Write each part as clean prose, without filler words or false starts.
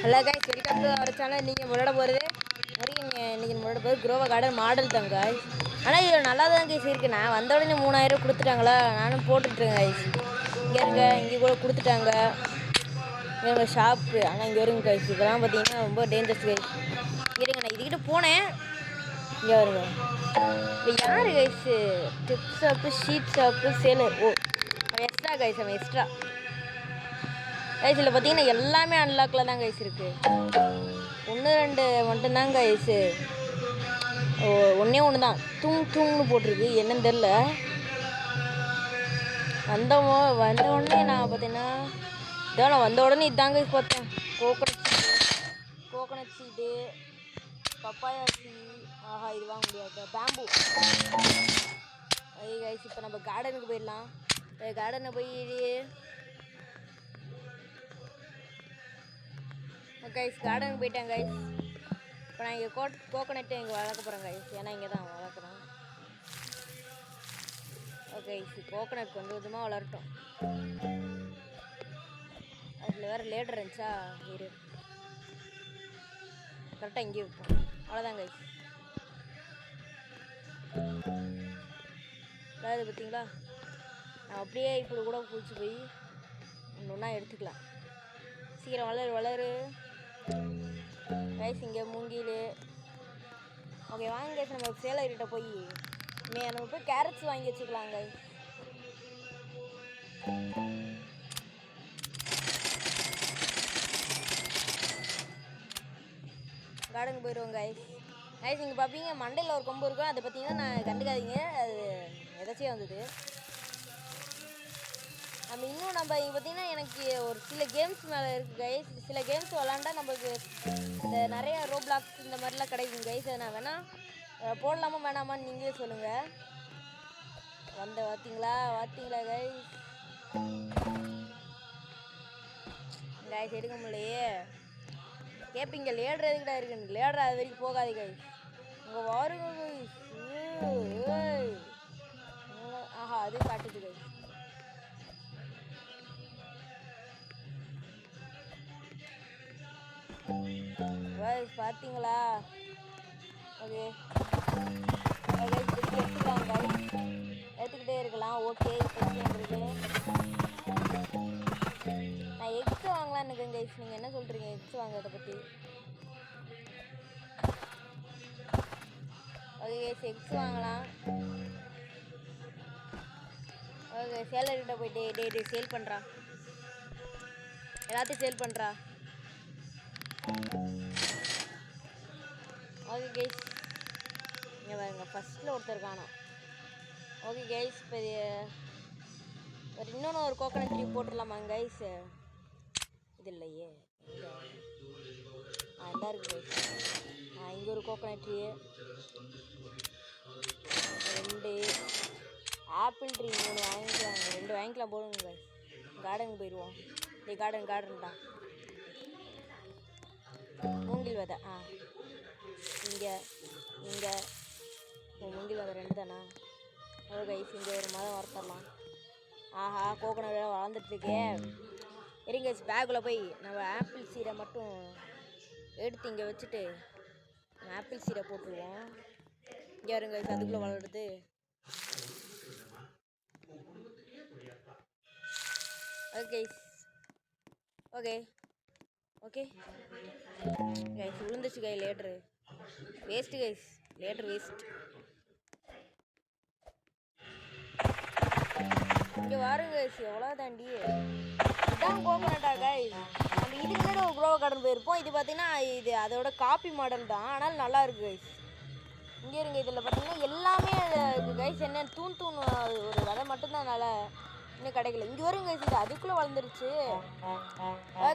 Hello guys, welcome to our channel. நீங்கள் முன்னாடி போகிறது இன்றைக்கி முன்னாடி போகிறது குரோவா கார்டன் மாடல் தான் கைஸ். ஆனால் இது நல்லா தான் கைஸ் இருக்குது. நான் வந்த உடனே 3000 கொடுத்துட்டாங்களா, நானும் போட்டுட்ருக்கேன் கைஸ். இங்கே இருங்க, இங்கே கூட கொடுத்துட்டாங்க. இங்கே ஷாப்பு, ஆனால் இங்கே வருங்க கைஸ். இதெல்லாம் பார்த்தீங்கன்னா ரொம்ப டேஞ்சரஸ் கைஸ். இருங்க, நான் இதுக்கிட்ட போனேன். இங்கே வருங்க, இப்போ யார் கைஸு? டிப் ஷாப்பு, ஷீட் ஷாப்பு, சேலர். ஓ, எக்ஸ்ட்ரா கைஸ், அவன் எக்ஸ்ட்ரா கைஸ். இதில் பார்த்தீங்கன்னா எல்லாமே அன்லாக்கில் தான் கைஸ் இருக்குது. 1 2 மட்டும்தான் கைஸு. ஒன்றே ஒன்று தான் தூங்னு போட்டிருக்கு, என்னன்னு தெரில. வந்த உடனே நான் பார்த்தீங்கன்னா இதான் நான் வந்த உடனே இதாங்க கைஸ் பார்த்தேன். கோகனட் சீடு, பப்பாயா சீ. ஆஹா, இது வாங்க முடியாது. பேம்பு. ஐ கைஸ், இப்போ நம்ம கார்டனுக்கு போயிடலாம். கார்டனை போய் கைஸ் கார்டனுக்கு போயிட்டேன் கைஸ். இப்போ நான் இங்கே கோகனட்டு இங்கே வளர்க்க போகிறேன் கைஸ். ஏன்னா இங்கே தான் வளர்க்குறேன். ஓகே, கோகனட் கொஞ்சம் கொஞ்சமாக வளரட்டும். அதில் வேறு லேடர் இருந்துச்சா, இரு கரெக்டாக இங்கே வைப்போம். அவ்வளோதான் கைஸ். அதாவது பார்த்தீங்களா, நான் அப்படியே இப்படி கூட குளிச்சு போய் ஒன்றா எடுத்துக்கலாம். சீக்கிரம் வளரு கைஸ். இங்கே மூங்கில். ஓகே வாங்க கைஸ், நம்ம சேலர்கிட்ட போய் நம்ம போய் கேரட்ஸ் வாங்கி வச்சுக்கலாம் கைஸ். கார்டனுக்கு போயிடுவோம் கைஸ். கைஸ் இங்கே பார்ப்பீங்க மண்டையில் ஒரு கொம்பு இருக்கும். அதை பார்த்தீங்கன்னா நான் கண்டுக்காதீங்க, அது எதாச்சியாக வந்தது. நம்ம இன்னும் நம்ம இங்கே பார்த்தீங்கன்னா எனக்கு ஒரு சில கேம்ஸ் மேலே இருக்குது கைஸ். சில கேம்ஸ் விளாண்டா நம்மளுக்கு இந்த நிறைய ரோப்ளாக்ஸ் இந்த மாதிரிலாம் கிடைக்கும் கைஸ். அதை நான் வேணால் போடலாமா வேணாமான்னு நீங்களே சொல்லுங்கள். பார்த்தீங்களா கைஸ். கைஸ் எடுக்க முடியலையே. கேட்பீங்க லேடர் எதுக்கிட்ட இருக்குன்னு. லேடர் அது வரைக்கும் போகாது கைஸ். உங்கள் வாருங்க கைஸ். ஆஹா, அது காட்டுது கைஸ். கைஸ் பார்த்தீங்களா? ஓகே எடுத்துக்கலாம் கைஸ், எடுத்துக்கிட்டே இருக்கலாம். ஓகே, இருக்குது. நான் எக்ஸ் வாங்கலான்னு இருக்கேன் கைஸ். நீங்கள் என்ன சொல்கிறீங்க எக்ஸ் வாங்குறதை பற்றி? ஓகே கைஸ், எக்ஸ் வாங்கலாம். ஓகே, சேலர்கிட்ட போயிட்டு டே சேல் பண்ணுறா, எல்லாத்தையும் சேல் பண்ணுறா. ஓகே கைஸ், இங்கே பாருங்க, ஃபஸ்ட்டில் ஒருத்தர் காணோம். ஓகே கைஸ், இப்போ இன்னொன்று ஒரு கோகனட் ட்ரீ போட்டுடலாமாங்க கைஸ்? இது இல்லையே, இதாக இருக்குது கைஸ். இங்கே ஒரு கோகனட் ட்ரீ, 2 ஆப்பிள் ட்ரீ 3 வாங்கிக்கலாம். 2 வாங்கிக்கலாம் போடுங்க கைஸ். கார்டனுக்கு போயிடுவோம். கார்டன் தான். மூங்கில் விதை இங்கே மூங்கில் விதை 2 தானா? ஓ கைஸ், இங்கே ஒரு மரம் வளர்த்தரலாம். ஆஹா, கோகனட் வேறு வளர்ந்துட்டுருக்கே. இருங்க பேக்கில் போய் நம்ம ஆப்பிள் சீடை மட்டும் எடுத்து இங்கே வச்சுட்டு ஆப்பிள் சீடை போட்டுருவோம். இங்கே வருங்க கைஸ், அதுக்குள்ளே வளருது. ஓகே கைஸ், ஓகே கைஸ், விழுந்துச்சு கை லேட்ரு. வேஸ்ட்டு கைஸ், லேட்ரு வேஸ்ட். இங்கே வாருங்க கைஸ், எவ்வளோ தாண்டி இதான் கோகனட்டா கைஸ். நம்ம இதுக்கு முன்னாடி ஒரு குரோவா கார்டன் போயிருப்போம். இது பார்த்தீங்கன்னா இது அதோட காப்பி மாடல் தான், ஆனால் நல்லா இருக்குது கைஸ். இங்கே இருங்க, இதில் பார்த்தீங்கன்னா எல்லாமே இருக்குது கைஸ். என்ன தூண் ஒரு விதை மட்டும்தான் நல்லா இன்னும் கிடைக்கல. இங்கே வரும் கைஸ், இது அதுக்குள்ளே வளர்ந்துருச்சு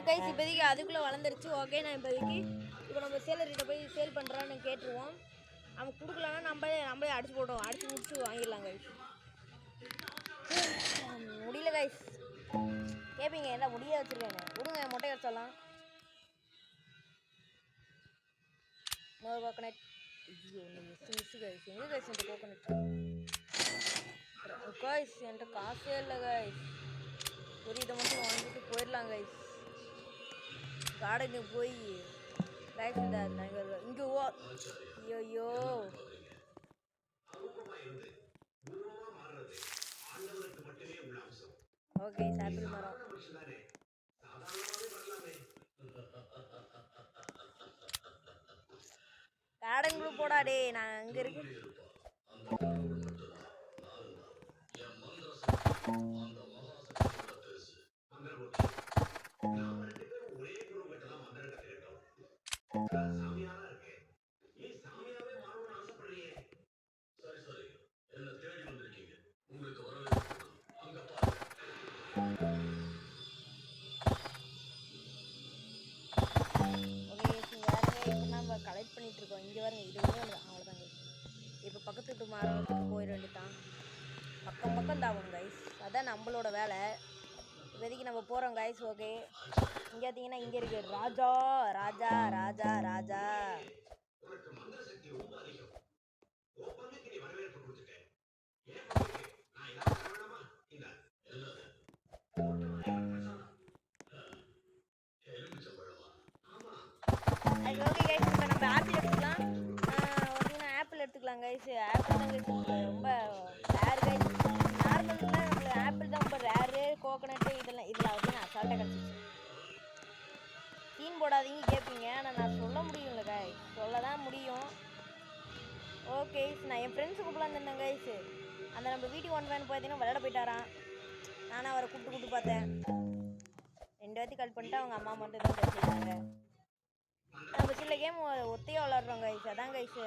கைஸ். இப்போதைக்கு அதுக்குள்ளே வளர்ந்துருச்சு. ஓகே, நான் இப்போ நம்ம சேலர்கிட்ட போய் சேல் பண்ணுறான்னு கேட்டுருவோம். அவன் கொடுக்கலன்னா நம்மளே அடிச்சு முடிச்சு வாங்கிடலாம் கைஸ். முடியல கைஸ். கேட்பீங்க என்ன முடிய வச்சுருக்கேங்க, விடுங்க மொட்டை வச்சலாம். இன்னொரு கோகனட் மிஸ் கைஸ். எங்கே கைஸ் இந்த கோகனட் கைஸ்? என்கிட்ட காசே இல்லை கைஸ். ஒரு இதை மட்டும் வாங்கிட்டு போயிடலாம் கைஸ். கார்டனுக்கு போய் கைஸ் இங்கே ஓ ஐயோ ஓகே ஆப்பிள் மரம் கார்டன் குரூப் போடா டே நான் அங்கே இருக்கு கலெக்ட் பண்ணிட்டு இருக்கோம் இங்கே வருங்க இது அவ்வளோதாங்க இப்போ பக்கத்து வீட்டு மரத்துக்கு போயிட வேண்டியதான் பக்கம் பக்கம் தாவும் கைஸ் அதான் நம்மளோட வேலை இப்போதைக்கு நம்ம போகிறோம் கைஸ் ஓகே இங்கே பார்த்தீங்கன்னா இங்கே இருக்கு ராஜா ராஜா ராஜா ராஜா ஓகே கைஸ் இப்போ நம்ம ஆப்பிள் எடுத்துக்கலாம் பார்த்தீங்கன்னா ஆப்பிள் எடுத்துக்கலாம் கைஸ் ஆப்பிள் தான் கைஸ் ரொம்ப ரேர் கைஸ் நார்மலில் நம்மளுக்கு ஆப்பிள் தான் ரொம்ப ரேரு கோகனட்டு இதில் வந்து நான் அசால்ட்டாக கிடச்சிச்சு சீன் போடாதீங்க கேட்பீங்க ஆனால் நான் சொல்ல முடியும்ல கைஸ் சொல்ல தான் முடியும் ஓகே நான் என் ஃப்ரெண்ட்ஸு கூப்பிடலாம் இருந்தேன் கைஸ் அந்த நம்ம வீட்டுக்கு ஒன் வேன் பார்த்தீங்கன்னா விளையாட போயிட்டாரான் நானும் அவரை கூப்பிட்டு பார்த்தேன் 2 வாட்டி கால் பண்ணிட்டு அவங்க அம்மா மட்டும் தான் பேசிட்டாங்க நம்ம சில கேம் ஒத்தையாக விளாட்றோம் கைஸ் அதான் கைஸ்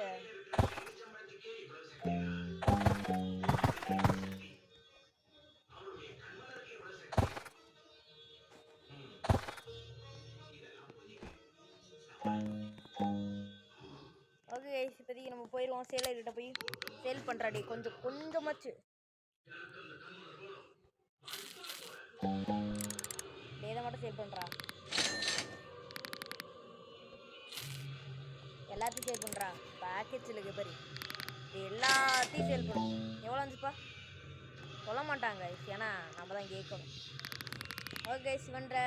ஓகே கைஸ் இப்போதைக்கு நம்ம போயிடுவோம் சேலர்கிட்ட போய் சேல் பண்ணுறாடி கொஞ்சமாச்சு இதை மட்டும் சேல் பண்ணுறா எல்லாத்தையும் சேல் பண்ணுறா பேக்கேஜ் இல்லை பாரு இது எல்லாத்தையும் சேல் பண்ணும் எவ்வளோ வந்துச்சுப்பா சொல்ல மாட்டாங்க ஏன்னா நம்ம தான் கேட்கணும் ஓகே சிவன்ற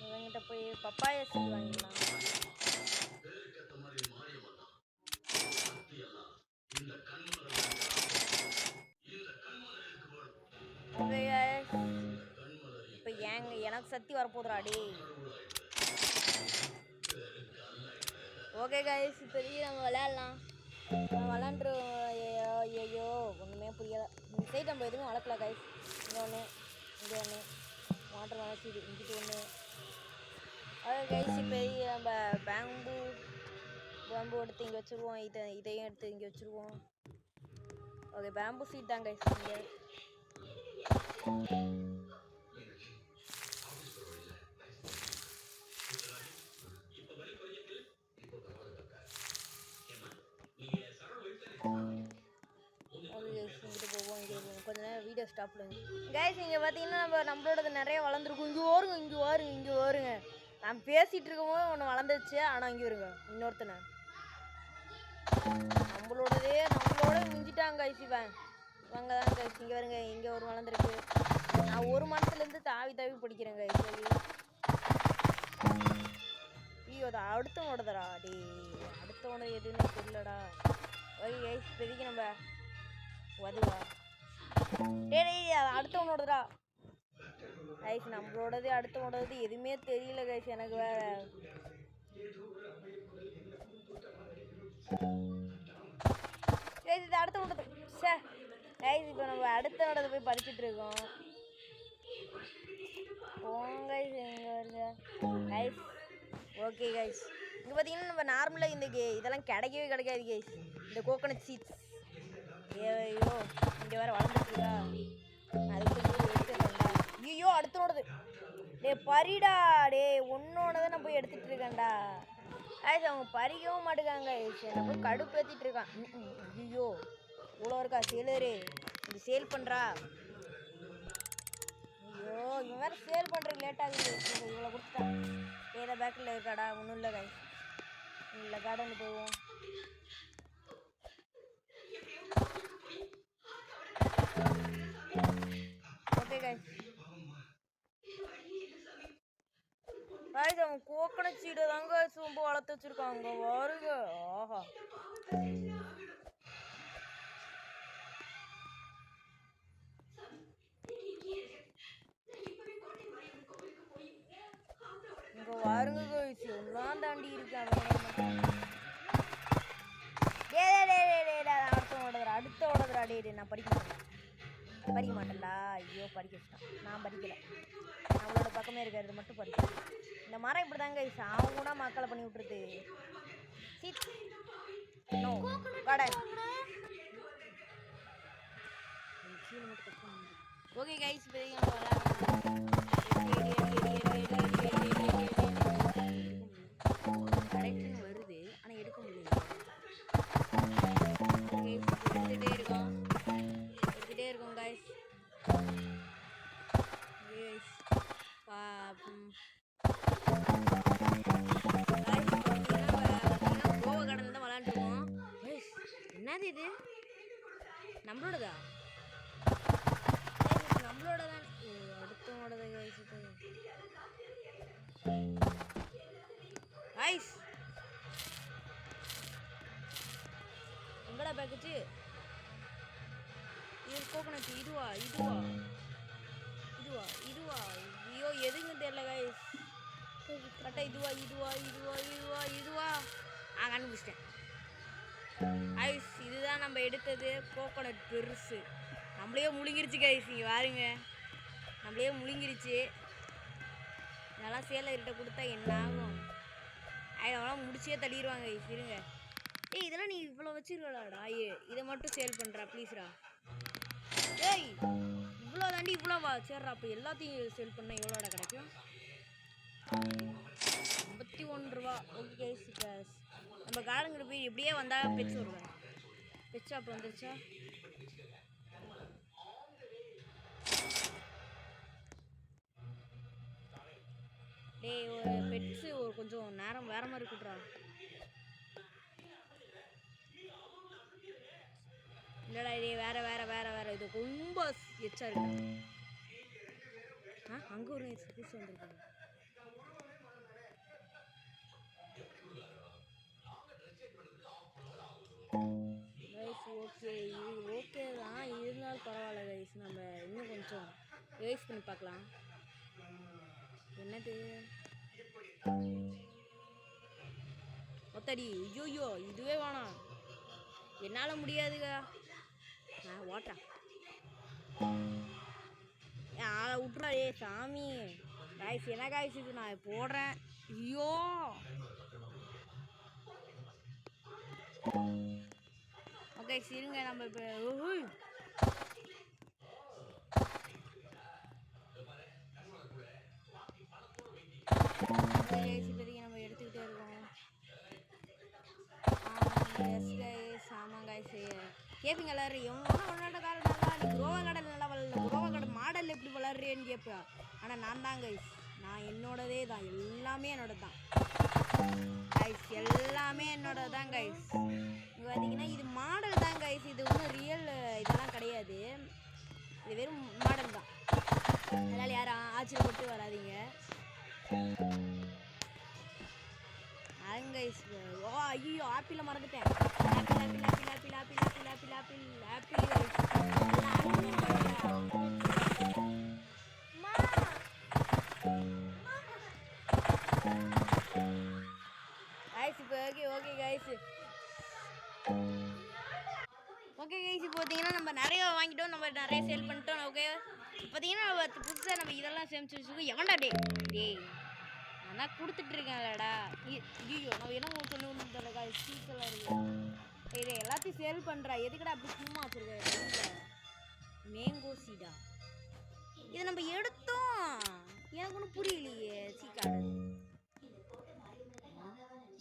இவங்கிட்ட போய் பப்பாயா சீட் வாங்கிக்கலாம் இப்போ எனக்கு சக்தி வரப்போதுடா டே ஓகே கைஸ் இப்போதைக்கு நம்ம விளையாடலாம் விளாண்டுருவோம் ஐயோ ஒன்றுமே புரியலை இந்த சைடு நம்ம எதுவும் வளர்க்கல கைஸ் இங்கே ஒன்று இங்கே ஒன்று வாட்டர் வளர்ச்சி இங்கிட்டு ஒன்று ஓகே கைஸ் இப்போதைக்கு நம்ம பேம்பு எடுத்து இங்கே வச்சுருவோம் இதையும் எடுத்து இங்கே வச்சுருவோம் ஓகே பேம்பு சீட் தான் கைஸ் இங்கே கொஞ்ச நேரம் வீடியோ ஸ்டாப் பண்ணுங்க கைஸ் இங்கே பார்த்தீங்கன்னா நம்மளோடது நிறைய வளர்ந்துருக்கும் இங்கே வருங்க நான் பேசிகிட்டு இருக்கும்போது ஒன்று வளர்ந்துருச்சு ஆனால் இங்கே வருங்க இன்னொருத்தனை நம்மளோட மிஞ்சிட்டாங்க கைஸ் இவங்க தான் கைஸ் இங்கே வருங்க இங்கே ஒரு வளர்ந்துருக்கு நான் ஒரு மரத்துலேருந்து தாவி படிக்கிறேன் கைஸ் ஐயோ அது அடுத்தவனோடதடா டே அடுத்தவனது எதுவுமே தெரியலடா ஓகே கைஸ் இப்போதைக்கு நம்ம வதுவா டேய் அடுத்தவனோடதுடா கைஸ் நம்மளோடது அடுத்தவனோடது எதுவுமே தெரியல கைஸ் எனக்கு வேற கைஸ் இது அடுத்தவனோடது சே கைஸ் இப்போ நம்ம அடுத்தவனோடது போய் படிச்சுட்டு இருக்கோம் போங்க எங்கே வருங்க கைஸ் ஓகே கைஸ் இங்கே பார்த்தீங்கன்னா நம்ம நார்மலாக இந்த இதெல்லாம் கிடைக்காது கைஸ் இந்த கோகனட் சீட்ஸ் ஐயோ இங்கே வேறு வளர்ந்துருக்குதா அதுக்கு ஐயோ அடுத்தோடது டே பறிடா டே உன்னோடதை நான் போய் எடுத்துகிட்டு இருக்கேன்டா ஆயிடுச்சு அவங்க பறிக்கவும் மாட்டேங்காங்க நான் போய் கடுப்பு ஏற்றிட்டு இருக்கான் ஐயோ இவ்வளோ இருக்கா சேலரு இது சேல் பண்ணுறா ஐயோ இவன் வேறு சேல் பண்ணுறதுக்கு லேட் ஆகுது இவ்வளோ கொடுத்துட்டா வேறு பேக்கில் இருக்காடா ஒன்றும் இல்லை காய் இல்லை கார்டன் போவோம் ஓகே காய் காய்ஸ் அவன் கோகனட் சீடை தாங்க ரொம்ப வளர்த்து வச்சிருக்காங்க பாருங்க. ஆஹா இங்க பாருங்க காய்ஸ் எல்லாம் தாண்டி இருக்காங்க. அடுத்த ஓடுறா டே நான் படிக்க மாட்டேன்டா. ஐயோ படிக்க வச்சிட்டான். நான் படிக்கல, அவங்களோட பக்கமே இருக்கிறது மட்டும் படிக்கல. இந்த மரம் இப்படி தாங்க அவங்க கூட மக்களை பண்ணி விட்டுருது. ஓகே கைஸ் வருது ஆனால் எடுக்க முடியல. எடுத்துகிட்டே இருக்கோம் கைஸ். கோவா கடனில் தான் விளாண்டுருக்கோம். என்னது இது நம்மளோடதா? நம்மளோட தான் அடுத்தோடது ஐஸ் எங்கடா பேக்கச்சு? இது கோகனட் இதுவா? ஐயோ எதுங்க தெரியல கைஸ். கரெக்டாக இதுவா கண்டுபிடிச்சிட்டேன். ஐஸ் இதுதான் நம்ம எடுத்தது கோகனட் பெருசு. நம்மளே முழுங்கிருச்சு கைஸ். இங்கே பாருங்க நம்மளே முழுங்கிருச்சு. இதெல்லாம் சேலைகிட்ட கொடுத்தா என்ன ஆகும்? அதெல்லாம் முடிச்சே தள்ளிடுவாங்க கைஸ். இருங்க இதெல்லாம் நீ இவ்வளோ வச்சிருக்கலாடா. இதை மட்டும் சேல் பண்ணுறா ப்ளீஸ்ரா. ஏய் இவ்வளோ தாண்டி இவ்வளோவா? சரிடா அப்போ எல்லாத்தையும் சேல் பண்ணால் எவ்வளோடா கிடைக்கும்? 51 ரூபா. ஓகே கைஸ் நம்ம காலங்கிட்ட போய் எப்படியே வந்தால் பெட்ஸ் வருவேன். பெட் ஷாப் வந்துருச்சா? டேய் ஒரு பெட்ஸு ஒரு கொஞ்சம் நேரம் வேற மாதிரி கூட்டுறா. இல்லைடா இதே வேற இது ரொம்ப எச்சா இருக்கு. அங்கே ஒரு புதுசு வந்துருக்காங்க. கைஸ் ஓகே இது ஓகே தான், இருந்தாலும் பரவாயில்ல கைஸ். நம்ம இன்னும் கொஞ்சம் ரிவைஸ் பண்ணி பார்க்கலாம். என்னது ஒத்தடி? ஐயோ இதுவே வேணாம், என்னால் முடியாதுங்க. ஓட்டா ஆளை விட்டுறா. சாமி காய்ஸ் என்ன காய்ஸ் இது நான் போடுறேன். ஐயோ ஓகே சரிங்க நம்ம இப்போ இப்போதைக்கு நம்ம எடுத்துக்கிட்டே இருக்கோம். ஆமாம் காய்ஸ் கேட்பீங்க எல்லாரும் ஒன்னோட காலம் நல்லா நீ குரோவா கடல் நல்லா வளரல, குரோவா கடல் மாடல் எப்படி வளர்றேன்னு கேட்பேன். ஆனால் நான் தான் கைஸ், நான் என்னோடதே தான், எல்லாமே என்னோட தான் கைஸ், எல்லாமே என்னோட தான் கைஸ். இங்கே பார்த்தீங்கன்னா இது மாடல் தான் கைஸ், இது ஒன்றும் ரியல் இதெல்லாம் கிடையாது, இது வெறும் மாடல் தான். அதனால் யாரும் ஆச்சரியப்பட்டு வராதிங்க. கைஸ் ஓ ஐயோ ஆப்பிள மறந்துட்டேன். ஆப்பிள் கைஸ் இப்போ ஓகே கைஸ் இப்போ பார்த்தீங்கன்னா நம்ம நிறைய வாங்கிட்டோம், நம்ம நிறைய சேல் பண்ணிட்டோம். ஓகே பார்த்தீங்கன்னா புதுசாக நம்ம இதெல்லாம் சேமிச்சு வச்சுக்கோ. எவன்டா டேய் நான் கொடுத்துட்ருக்கேன்லடா. ஐயோ நான் என்ன சொன்னு தெரியலக்கா, சீட்டெல்லாம் இருக்கு. இது எல்லாத்தையும் சேல் பண்ணுறா, எதுக்கடா அப்படி சும்மா வச்சுருக்கேன். மேங்கோ சீடா இதை நம்ம எடுத்தோம், எனக்கு ஒன்றும் புரியலையே. சீக்காடு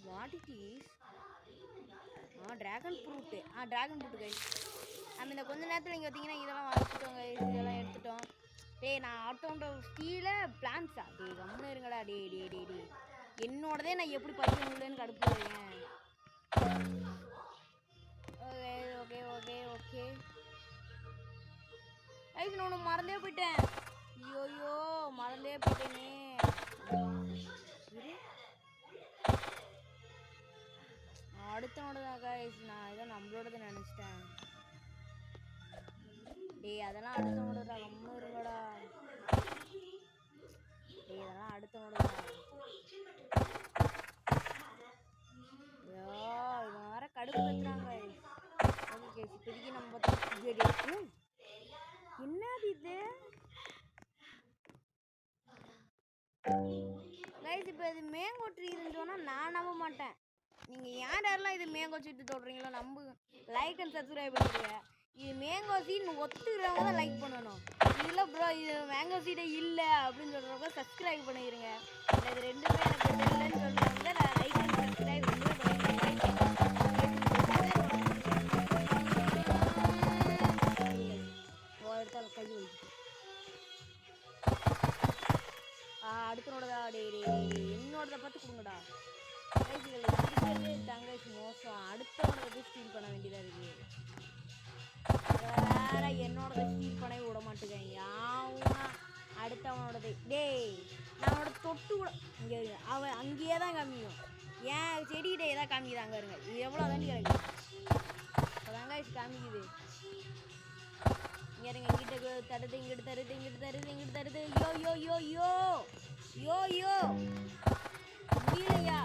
what it is? Dragon fruit. Dragon fruit guys. நம்ம இந்த கொஞ்ச நேரத்தில் இங்கே பார்த்தீங்கன்னா இதெல்லாம் வளர்த்துட்டோம் கைஸ், இதெல்லாம் எடுத்துட்டோம். நான் ஆட்டோன்ற ஸ்டீல பிளான்ஸா கம்முன்னு இருங்கடா. என்னோடதே நான் எப்படி படிக்க முடியலன்னு கடுப்பு வரேன். ஓகே கைஸ் நான் ஒன்று மறந்தே போயிட்டேன். ஐயோ மறந்தே போயிட்டேனே. அடுத்தவனோடதான் கைஸ். நான் ஏதோ நம்மளோடது நினச்சிட்டேன். டேய் அதெல்லாம் அடுத்தவனோடதா, கம்முன்னு இருங்கடா. டேய் இதெல்லாம் அடுத்தவனோடதா. ஐயோ இவன் வேற கடுப்பு வைக்கிறாங்க கைஸ். ஓகே கைஸ், இப்போதைக்கு நம்ம பார்த்தா என்னது இது கைஸ்? இப்போ இது மேங்கோ ட்ரீ இருந்தோன்னா நான் நம்ப மாட்டேன். நீங்கள் யாரெல்லாம் இது மேங்கோ சீட்டு தொடுறீங்களோ நம்ப லைக் அண்ட் சப்ஸ்கிரைப் பண்ணுறீங்க. இது மேங்கோ சீட் ஒத்துக்கிறவங்க தான் லைக் பண்ணணும். இல்லை ப்ரோ இது மேங்கோ சீடே இல்லை அப்படின்னு சொல்கிறவங்க சப்ஸ்கிரைப் பண்ணிக்கிறேங்க. இது ரெண்டுமே எனக்கு தெரியலன்னு சொல்கிறவங்க நான் லைக் அண்ட் சப்ஸ்கிரைப் ரெண்டுமே பண்ணிக்கிறேன். எடுத்தாலும் கை வலிக்குது. அடுத்தனோடதா. டே என்னோடதை பார்த்து கொடுங்கடா கைசிகள். இருக்கிறதே தங்கச்சி மோசம். அடுத்தவனோட போய் ஸ்டீல் பண்ண வேண்டியதாக இருக்குது. வேற என்னோடதை ஸ்டீல் பண்ணவே விட மாட்டேங்க. யாவுன்னா அடுத்தவனோடது. டேய் நான் அவனோட தொட்டு கூட இங்கே அவன் அங்கேயே தான் காமிக்கும். ஏன் செடிக்கிட்டே தான் காமிக்குது. அங்கே இருங்க. இது எவ்வளோ தாண்டி கிடைக்கும். அதாங்க காமிக்குது. இங்கே இருங்க. இங்கிட்ட தருது, இங்கிட்டு தருது, இங்கிட்டு தருது, இங்கிட்டு தருது. யோ யோ யோ யோ யோ யோ முடியலையா?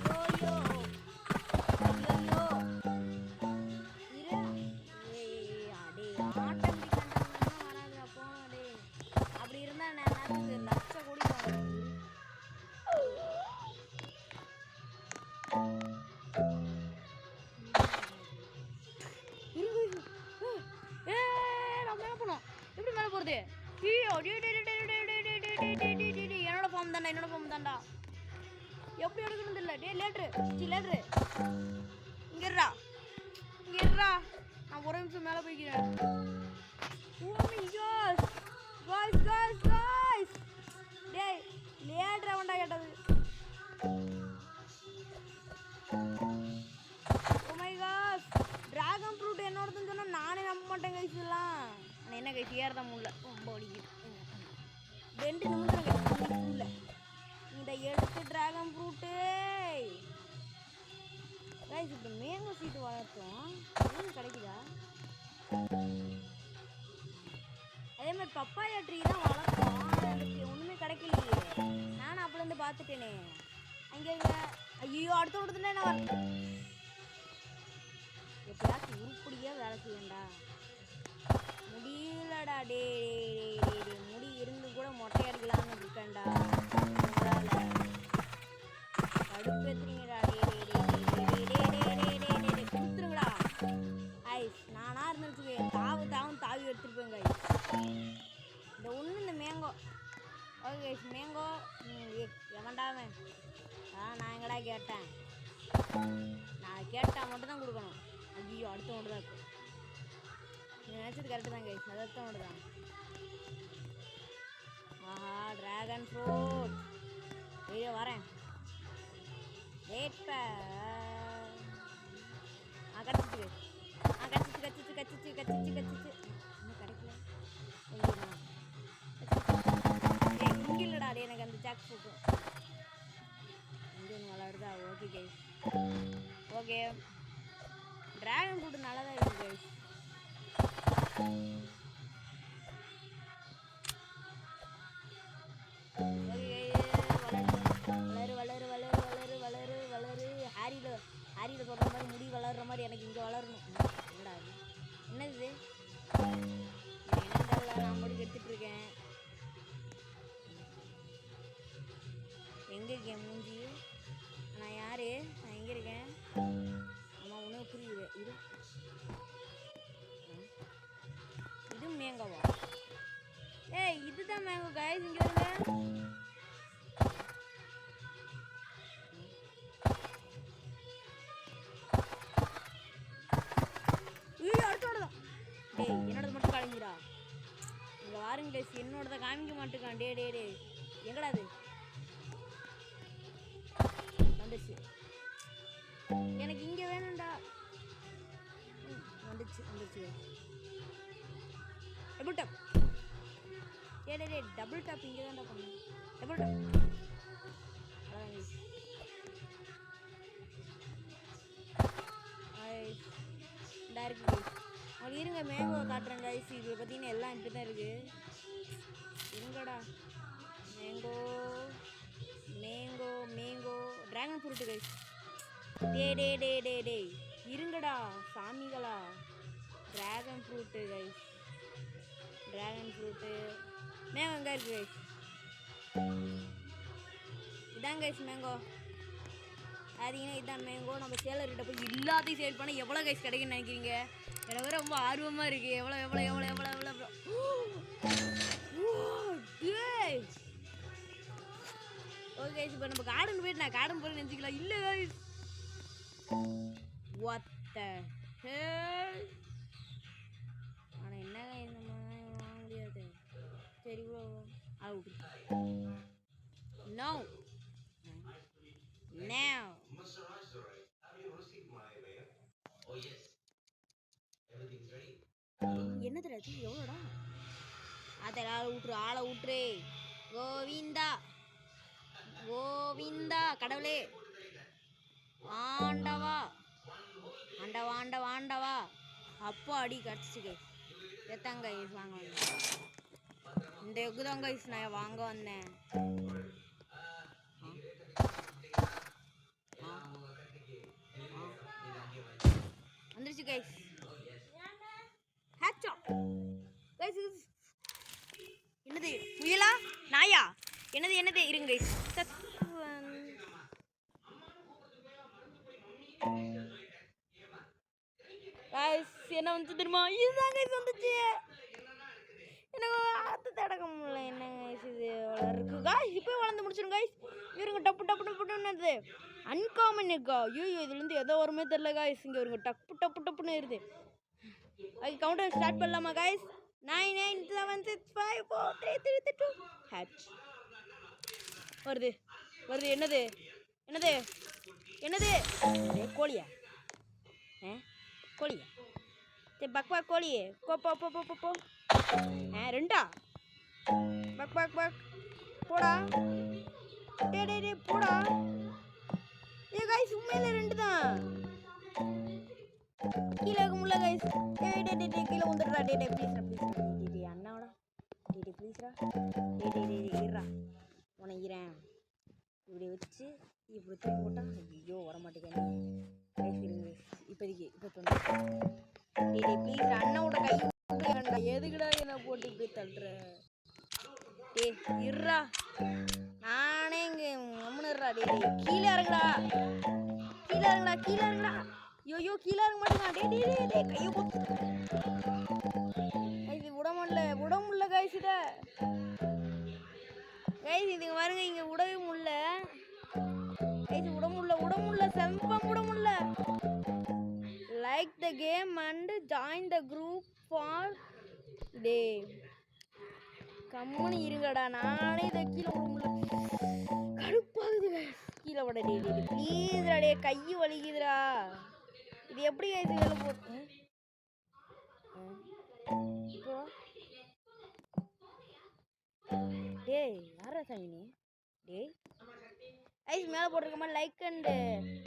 யோ யோ யோ யோ இரு. அடே ஆட்டம் வராது. அப்போ அடே அப்படி இருந்தா நான் நேரத்துக்கு லட்ச கோடி என்னோட ஃபார்ம் தாண்டா, என்னோட ஃபார்ம் தாண்டா. எப்படி எடுக்கணும் தெரியல. டே லேட்ரு லேட்ரு இங்கே இருடா, இங்கே இருடா. நான் ஒரு நிமிஷம் மேலே போய்க்கிறேன். டேய் லேட்ரு அவன்டா கேட்டது. ட்ராகன் ஃப்ரூட் என்னோடதுன்னு சொன்னால் நானே நம்ப மாட்டேன் கைஸ். இதெல்லாம் ஆனால் என்ன கைஸ் ஏறதான் முடியல. ரொம்ப வலிக்குது. 2 நிமிஷம் இல்லை. இந்த எடுத்து ட்ராகன் ஃப்ரூட்டு கைஸ். இப்போ மேங்கோ சீட்டு வளர்த்தோம். எதுவும் கிடைக்குதா? அதே மாதிரி பப்பாயா ட்ரீ தான் வளர்த்தோம். அதுக்கு ஒன்றுமே கிடைக்கலையே. நானும் அப்போலேருந்து பார்த்துட்டேனே. அங்கே இங்கே ஐயோ அடுத்த விடுதுன்னா நான் எப்பயாச்சும் உருப்படியாக வேலை செய்யண்டா. முடியலடா. டே முடி இருந்து கூட மொட்டை அடிக்கலாம்னு இருக்கேன்டா. கடுப்பேத்துறீங்கடா. கொடுத்துருங்கடா ஐஸ். நானா இருந்துச்சு தாவி எடுத்துருப்பேங்க ஐஸ். இந்த ஒன்று இந்த மேங்கோ. ஓகே ஐஸ் மேங்கோ எவன்டாவன். நான் எங்கடா கேட்டேன். நான் கேட்டால் மட்டும் தான் கொடுக்கணும். ஐயோ அடுத்த ஒன்று தான் இருக்கு. நீங்கள் நினச்சது கரெக்டு தான் கைஸ். அது அடுத்த ஒன்று தான். ஆஹா ட்ராகன் ஃப்ரூட். ஐயோ வரேன். கிடச்சிச்சு இன்னும் கிடைக்கல. இங்கே இல்லைடா. அது எனக்கு அந்த ஜாக் ஃப்ரூட்டு இங்கே ஒன்று விளாடுதா. Okay guys. Okay dragon fruit நல்லா தான் இருக்குது கைஸ். ஹாரியில் சொல்கிற மாதிரி முடி வளர்கிற மாதிரி எனக்கு இங்கே வளரணும். என்னடா அது? என்னது என்னடா? நான் முடி எடுத்துட்ருக்கேன். எங்கே இருக்கேன் மூஞ்சி? நான் யார்? நான் எங்கே இருக்கேன்? ஆமாம் உனக்கு புரியுது. இது மேங்கோவா? ஏய் இதுதான் மேங்கோ கைஸ். இங்கே இருங்க. டேய் என்னோட மட்டும் காமிக்கிறா. இங்கே வாருங்க கைஸ். என்னோடதை காமிக்க மாட்டேக்கான். டே எங்கடா அது வந்துச்சு? எனக்கு இங்கே வேணும்டா. வந்துச்சு double top. Day double top இங்கே தான்டா பண்ணணும். டபுள் டாப் அதான் இந்த இருக்கு கைஸ். அவள் இருங்க மேங்கோ காட்டுறேன் கைஸ். இதில் பார்த்தீங்கன்னா எல்லாம் இப்படி தான் இருக்குது. இருங்கடா. Mango mango mango dragon fruit guys. டே இருங்கடா சாமிகளா. Dragon fruit guys. Dragon fruit mango எங்கே இருக்குது கைஸ்? இதான் கைஸ் மேங்கோ. பார்த்தீங்கன்னா இதுதான் மேங்கோ. நம்ம சேலர்கிட்ட போய் எல்லாத்தையும் சேல் பண்ணால் எவ்வளோ கைஸ் கிடைக்குன்னு நினைக்கிறீங்க? எனக்கு ரொம்ப ஆர்வமாக இருக்குது. எவ்வளோ எவ்வளோ எவ்வளோ எவ்வளோ எவ்வளோ எவ்வளோ ஓகே கைஸ். இப்போ நம்ம கார்டன் போயிட்டு நான் கார்டன் போய் நினச்சிக்கலாம். இல்லை கைஸ் ஒத்த ஆனால் என்ன கைஸ் நம்ம வாங்க முடியாது. சரி ப்ரோ அவுட். நோ now என்ன தெரியாது எவ்வளோடா. அதெல்லாம் ஆளை விட்டுரு. கோவிந்தா கோவிந்தா கடவுளே ஆண்டவா ஆண்டவா ஆண்டவா ஆண்டவா. அப்போ அடி கிடச்சிச்சு. எத்தாங்க கைஸ் வாங்க வந்தேன். இந்த எக்கு தான் கைஸ் நான் வாங்க வந்தேன். வந்துருச்சு கைஸ். ஹேட்சா கைஸ். என்னது முயலா நாயா? என்னது இருங்க கைஸ். கைஸ் என்ன வந்து தெரியுமா? இதுதான் கைஸ் வந்துச்சு. எனக்கு ஆத்து தடக்க முடியல. என்ன கைஸ் இது வளருக்கு கைஸ். இப்போ வளர்ந்து முடிச்சிடும் கைஸ். இருங்க டப்பு டப்பு டப்புன்னு அன்காமன் இருக்கா? ஐயோ இதுலேருந்து எதோ வருமே தெரில கைஸ். இங்கே வருங்க டப்பு டப்பு டப்புன்னு இருது. அதுக்கு கவுண்டர் ஸ்டார்ட் பண்ணலாமா கைஸ்? 9 9 7 6 5 4 3 3 2 ஹேட்ச் வருது. என்னது கோழியா? கோழியா? சரி பக் கோழி போ. ரெண்டா பக் போடா. டே போடா. ஏ கைஸ் உண்மையில ரெண்டு தான். கீழே முடியல கைஸ். கீழே வந்துடுறா. டே ப்ளீஸ்ரா அண்ணாவோட ப்ளீஸ்ரா. இருறா உனக்கிறேன். இப்படி வச்சு இப்படி தூக்கி போட்டால் ஐயோ வரமாட்டேங்க கைஸ். இருங்க இப்போதைக்கு ப்ளீஸ் அண்ணாவோட கை வேண்டா. எதுக்குடா என்ன போட்டு இப்படி தள்ளுற? டே இருறா நானே இங்கே அம்மனுறா. கீழே இறங்குடா. ஐயோ கீழே இறங்க மாட்டேங்க. டே கையை போட்டு இது விட முடியல கைஸ். இதை கைஸ் இதுங்க பாருங்க இங்கே விடவே முடியல கைஸ். விட முடியல செம்பம் விட முடியல. Like the game and join the group for day. கம்முன்னு இருங்கடா. நானே இதை கீழே விட முடியல. கடுப்பாகுது கீழே விட. டே ப்ளீஸ்ரா. டே கை வலிக்குதுடா. இது எப்படி இது வேலை போட்டு டேய் யாரா சாமி நீ? டேய் ஐஸ் மேலே போட்டிருக்க மாதிரி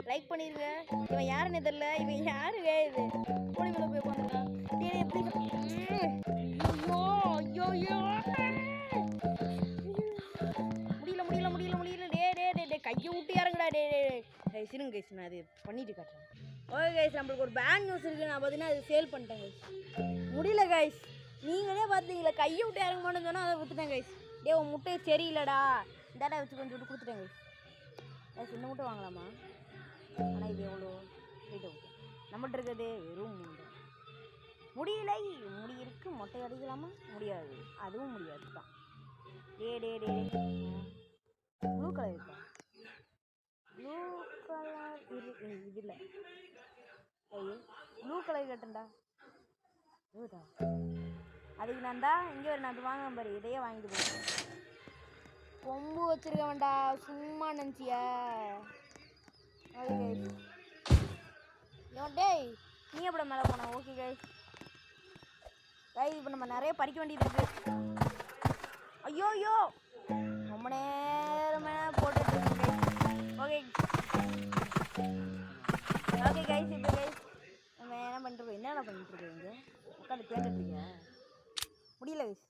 லைக் பண்ணிருங்க. இவன் யாருன்னு தெரியல. இவன் யாருங்க இது? கோழி மேலே போய் உட்காந்துருக்கான். டேய் எப்படி முடியல. டே கையை விட்டு இறங்குடா. டே சிறுங்க கைஸ் நான் அது பண்ணிட்டு காட்டுறேன். ஓகே கைஸ் நம்மளுக்கு ஒரு பேட் நியூஸ் இருக்குது. நான் பார்த்தீங்கன்னா அது சேல் பண்ணிட்டேன் கைஸ். முடியல கைஸ். நீங்களே பார்த்தீங்களா கையை விட்டு இறங்க மாட்டேன்னு சொன்னால் அதை விட்டுட்டேன் கைஸ். டே உன் முட்டை சரியில்லடா. இந்தாடா வச்சு கொஞ்சம் விட்டு கொடுத்துட்டேன் கைஸ். கைஸ் இந்த முட்டை வாங்கலாமா? ஆனால் இது எவ்வளோ ரேட்டு நம்மகிட்ட இருக்கிறது வெறும் முடியலை. முடி இருக்கு மொட்டை அடிக்கலாமா? முடியாது. அதுவும் முடியாது தான். டே ப்ளூ கலர் இருக்கா? ப்ளூ கலர் இதில் ஐயோ ப்ளூ கலர் கட்டண்டா. இதுதா அதுக்கு நான் தான் இங்கே நான் அது வாங்க பாரு. இதையே வாங்கிட்டு போகிறேன். கொம்பு வச்சிருக்க வேண்டா சும்மா நினச்சியா? ஓகே டேய் நீ எப்படி மேலே போன? ஓகே கைஸ் இப்போ நம்ம நிறைய பறிக்க வேண்டியது இருக்கு. ஐயோ ரொம்ப நேரமே போட்டுட்டு இருக்கு. ஓகே கைஸ் இப்போ கைஸ் நம்ம என்ன என்ன பண்ணிட்டு என்னடா பண்ணிட்டு இருக்கீங்க உட்காந்து கேட்டுருக்கீங்க முடியல guys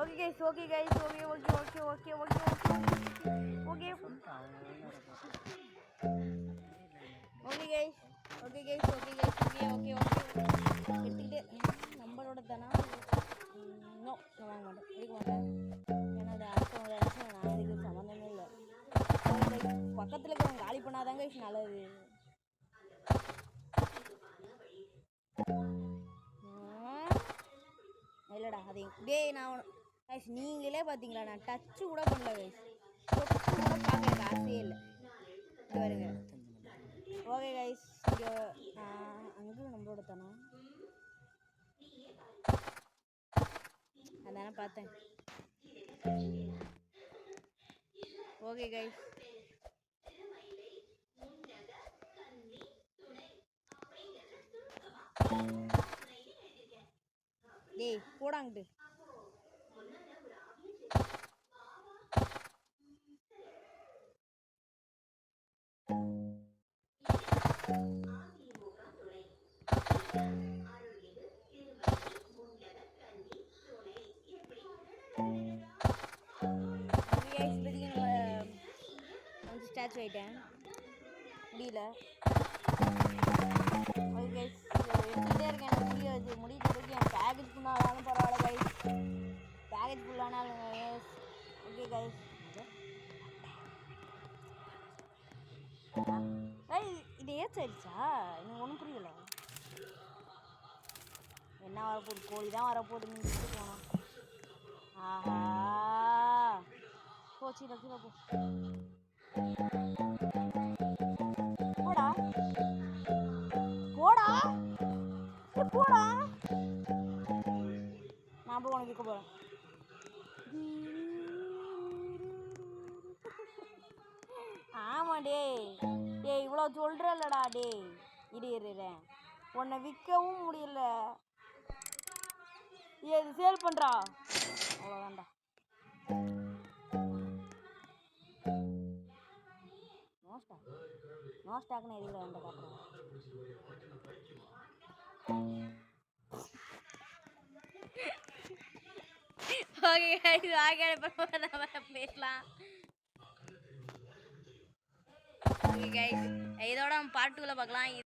okay guys okay guys okay okay okay okay okay okay okay guys okay guys okay guys okay okay okay எடுத்துக்கிட்டு நம்மளோட தானா நோ நான் வாங்க மாட்டேன் எடுக்க மாட்டேன் ஏன்னா அது அடுத்தவங்க நினச்சா நான் அதுக்கு சம்மந்தமே இல்லை பக்கத்தில் இருக்கிறவங்க காலி பண்ணாதாங்க கைஸ் நல்லது இல்லைடா அது டேய் நான் கைஸ் நீங்களே பார்த்தீங்களா நான் டச்சு கூட பண்ணல கைஸ் தொட்டு கூட பார்க்க எனக்கு ஆசையே இல்லை இங்கே வருங்க ஓகே கைஸ் இங்கே அங்கே நம்மளோட தானா அதானே பார்த்தேன் ஓகே கைஸ் டேய் போடாங்கிட்டு ஸ்டாச்சு ஆகிட்டேன் முடியல ஓகே கைஸ் எடுத்துகிட்டே இருக்கேன் எனக்கு முடியாது முடிகிற வரைக்கும் என் பேக்கேஜ் ஃபுல்லானாலும் பரவாயில்ல கைஸ் பேக்கேஜ் ஃபுல்லானாலும் ஓகே கைஸ் இது ஏச்சாயிடுச்சா எனக்கு ஒன்றும் புரியல என்ன வரப்போகுது கோழி தான் வரப்போகுதுன்னு போனோம் ஆஹா போச்சு கீழே போ போடா போடா போடா நான் போய் உனக்கு இருக்க போகிறேன் ஆமாம் டேய் இவ்வளோ சொல்கிறல்லடா டேய் இரு உன்னை விற்கவும் முடியல இது சேல் பண்ணுறா அவ்வளோதான்டா நோ ஸ்டாக்னு எதுல வந்து காட்டுறேன் ஓகே கைஸ் ஆகே பேசலாம் ஓகே கைஸ் இதோட பார்ட் 2ல பார்க்கலாம்